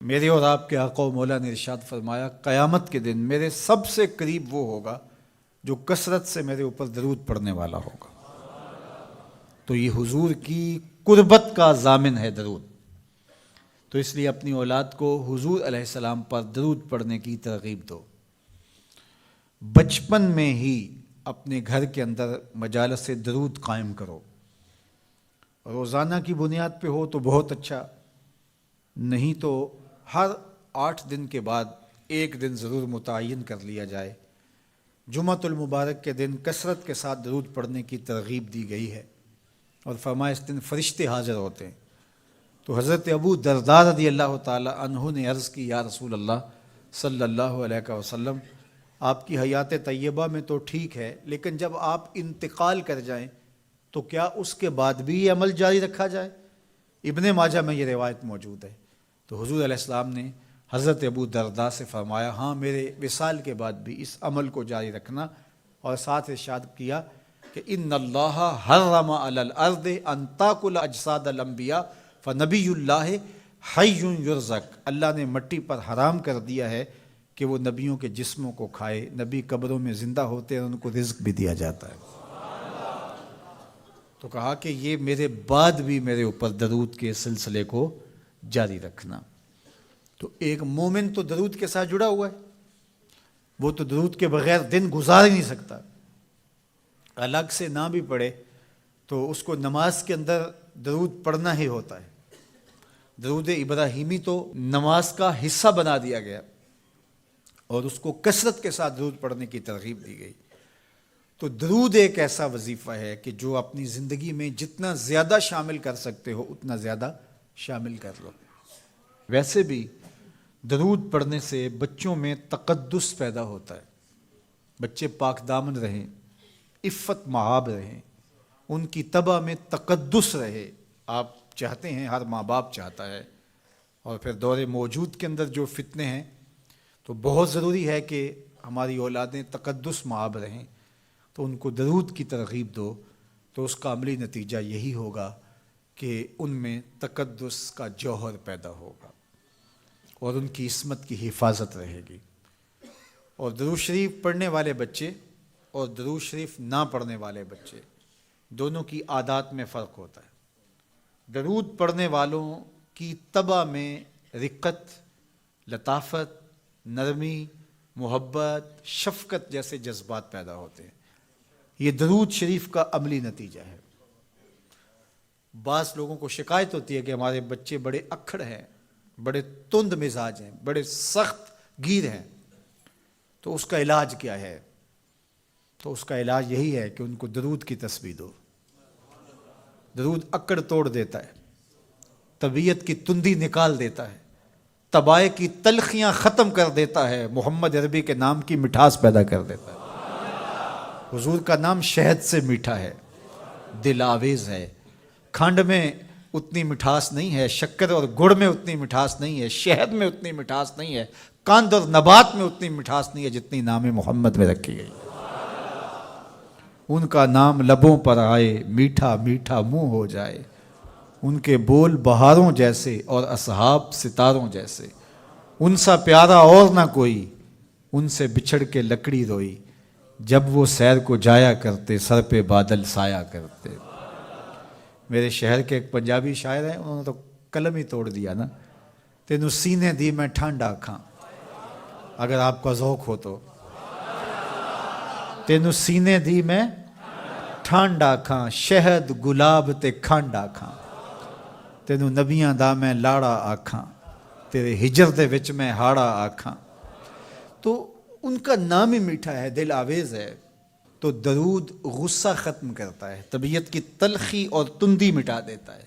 میرے اور آپ کے آقا و مولا نے ارشاد فرمایا قیامت کے دن میرے سب سے قریب وہ ہوگا جو کثرت سے میرے اوپر درود پڑھنے والا ہوگا۔ تو یہ حضور کی قربت کا ضامن ہے درود۔ تو اس لیے اپنی اولاد کو حضور علیہ السلام پر درود پڑھنے کی ترغیب دو۔ بچپن میں ہی اپنے گھر کے اندر مجالس درود قائم کرو۔ روزانہ کی بنیاد پہ ہو تو بہت اچھا، نہیں تو ہر 8 دن کے بعد ایک دن ضرور متعین کر لیا جائے۔ جمعۃ المبارک کے دن کثرت کے ساتھ درود پڑھنے کی ترغیب دی گئی ہے، اور فرمایا اس دن فرشتے حاضر ہوتے ہیں۔ تو حضرت ابو درداء رضی اللہ تعالی عنہ نے عرض کی، یا رسول اللہ صلی اللہ علیہ وسلم، آپ کی حیات طیبہ میں تو ٹھیک ہے، لیکن جب آپ انتقال کر جائیں تو کیا اس کے بعد بھی یہ عمل جاری رکھا جائے؟ ابن ماجہ میں یہ روایت موجود ہے۔ تو حضور علیہ السلام نے حضرت ابو درداء سے فرمایا، ہاں میرے وصال کے بعد بھی اس عمل کو جاری رکھنا، اور ساتھ ارشاد کیا کہ ان اللہ حرم علی الارض ان تاکل اجساد الانبیاء فنبی اللہ حی یرزق۔ اللہ نے مٹی پر حرام کر دیا ہے کہ وہ نبیوں کے جسموں کو کھائے، نبی قبروں میں زندہ ہوتے ہیں، ان کو رزق بھی دیا جاتا ہے۔ تو کہا کہ یہ میرے بعد بھی میرے اوپر درود کے سلسلے کو جاری رکھنا۔ تو ایک مومن تو درود کے ساتھ جڑا ہوا ہے، وہ تو درود کے بغیر دن گزار ہی نہیں سکتا۔ الگ سے نہ بھی پڑھے تو اس کو نماز کے اندر درود پڑھنا ہی ہوتا ہے۔ درود ابراہیمی تو نماز کا حصہ بنا دیا گیا، اور اس کو کثرت کے ساتھ درود پڑھنے کی ترغیب دی گئی۔ تو درود ایک ایسا وظیفہ ہے کہ جو اپنی زندگی میں جتنا زیادہ شامل کر سکتے ہو اتنا زیادہ شامل کر لو۔ ویسے بھی درود پڑھنے سے بچوں میں تقدس پیدا ہوتا ہے، بچے پاک دامن رہیں، عفت مآب رہیں، ان کی طبع میں تقدس رہے۔ آپ چاہتے ہیں، ہر ماں باپ چاہتا ہے، اور پھر دور موجود کے اندر جو فتنے ہیں تو بہت ضروری ہے کہ ہماری اولادیں تقدس مآب رہیں۔ تو ان کو درود کی ترغیب دو، تو اس کا عملی نتیجہ یہی ہوگا کہ ان میں تقدس کا جوہر پیدا ہوگا، اور ان کی عصمت کی حفاظت رہے گی۔ اور درود شریف پڑھنے والے بچے اور درود شریف نہ پڑھنے والے بچے دونوں کی عادات میں فرق ہوتا ہے۔ درود پڑھنے والوں کی طبع میں رقت، لطافت، نرمی، محبت، شفقت جیسے جذبات پیدا ہوتے ہیں۔ یہ درود شریف کا عملی نتیجہ ہے۔ بعض لوگوں کو شکایت ہوتی ہے کہ ہمارے بچے بڑے اکھڑ ہیں، بڑے تند مزاج ہیں، بڑے سخت گیر ہیں، تو اس کا علاج کیا ہے؟ تو اس کا علاج یہی ہے کہ ان کو درود کی تسبیح دو۔ درود اکڑ توڑ دیتا ہے، طبیعت کی تندی نکال دیتا ہے، طبائع کی تلخیاں ختم کر دیتا ہے، محمد عربی کے نام کی مٹھاس پیدا کر دیتا ہے۔ حضور کا نام شہد سے میٹھا ہے، دل آویز ہے۔ کھنڈ میں اتنی مٹھاس نہیں ہے، شکر اور گڑ میں اتنی مٹھاس نہیں ہے، شہد میں اتنی مٹھاس نہیں ہے، قند اور نبات میں اتنی مٹھاس نہیں ہے جتنی نام محمد میں رکھی گئی۔ ان کا نام لبوں پر آئے، میٹھا میٹھا منہ ہو جائے، ان کے بول بہاروں جیسے اور اصحاب ستاروں جیسے، ان سا پیارا اور نہ کوئی، ان سے بچھڑ کے لکڑی روئی، جب وہ سیر کو جایا کرتے سر پہ بادل سایا کرتے۔ میرے شہر کے ایک پنجابی شاعر ہیں، انہوں نے تو قلم ہی توڑ دیا نا، تینوں سینے دی میں ٹھنڈ آکھاں، اگر آپ کا ذوق ہو تو، تینوں سینے دی میں ٹھنڈ آکھاں، شہد گلاب تے کھنڈ آکھاں، تینوں نبیاں دا میں لاڑا آکھاں، تیرے ہجر دے وچ میں ہاڑا آکھاں۔ تو ان کا نام ہی میٹھا ہے، دل آویز ہے۔ تو درود غصہ ختم کرتا ہے، طبیعت کی تلخی اور تندی مٹا دیتا ہے،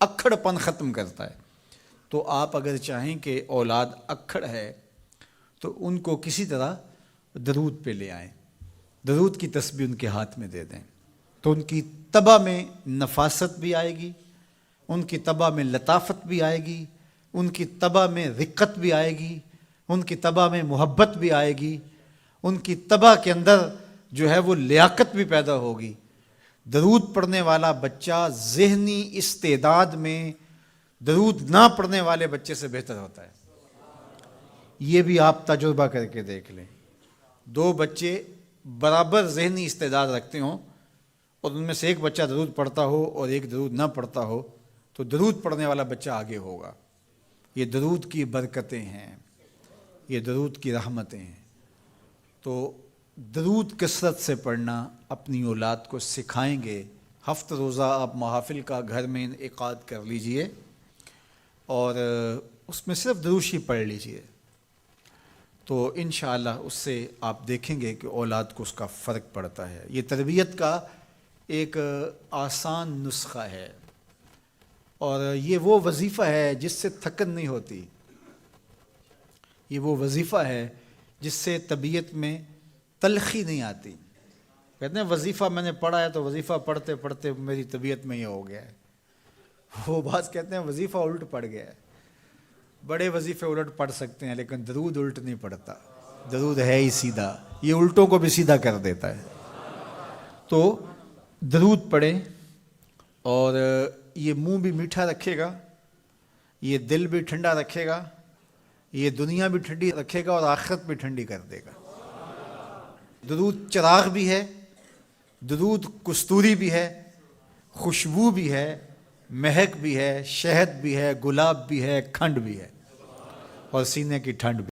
اکھڑ پن ختم کرتا ہے۔ تو آپ اگر چاہیں کہ اولاد اکھڑ ہے تو ان کو کسی طرح درود پہ لے آئیں، درود کی تسبیح ان کے ہاتھ میں دے دیں، تو ان کی طبع میں نفاست بھی آئے گی، ان کی طبع میں لطافت بھی آئے گی، ان کی طبع میں رقت بھی آئے گی، ان کی طبع میں محبت بھی آئے گی، ان کی طبع کے اندر جو ہے وہ لیاقت بھی پیدا ہوگی۔ درود پڑھنے والا بچہ ذہنی استعداد میں درود نہ پڑھنے والے بچے سے بہتر ہوتا ہے۔ یہ بھی آپ تجربہ کر کے دیکھ لیں، دو بچے برابر ذہنی استعداد رکھتے ہوں اور ان میں سے ایک بچہ درود پڑھتا ہو اور ایک درود نہ پڑھتا ہو تو درود پڑھنے والا بچہ آگے ہوگا۔ یہ درود کی برکتیں ہیں، یہ درود کی رحمتیں ہیں۔ تو درود کثرت سے پڑھنا اپنی اولاد کو سکھائیں گے۔ ہفتہ روزہ آپ محافل کا گھر میں انعقاد کر لیجئے اور اس میں صرف دروشی پڑھ لیجئے، تو انشاءاللہ اس سے آپ دیکھیں گے کہ اولاد کو اس کا فرق پڑتا ہے۔ یہ تربیت کا ایک آسان نسخہ ہے اور یہ وہ وظیفہ ہے جس سے تھکن نہیں ہوتی، یہ وہ وظیفہ ہے جس سے طبیعت میں تلخی نہیں آتی۔ کہتے ہیں وظیفہ میں نے پڑھا ہے تو وظیفہ پڑھتے پڑھتے میری طبیعت میں یہ ہو گیا ہے، وہ بعض کہتے ہیں وظیفہ الٹ پڑ گیا ہے۔ بڑے وظیفے الٹ پڑھ سکتے ہیں لیکن درود الٹ نہیں پڑتا، درود ہے ہی سیدھا، یہ الٹوں کو بھی سیدھا کر دیتا ہے۔ تو درود پڑھیں اور یہ منہ بھی میٹھا رکھے گا، یہ دل بھی ٹھنڈا رکھے گا، یہ دنیا بھی ٹھنڈی رکھے گا اور آخرت بھی ٹھنڈی کر دے گا۔ درود چراغ بھی ہے، درود کستوری بھی ہے، خوشبو بھی ہے، مہک بھی ہے، شہد بھی ہے، گلاب بھی ہے، کھنڈ بھی ہے اور سینے کی ٹھنڈ بھی۔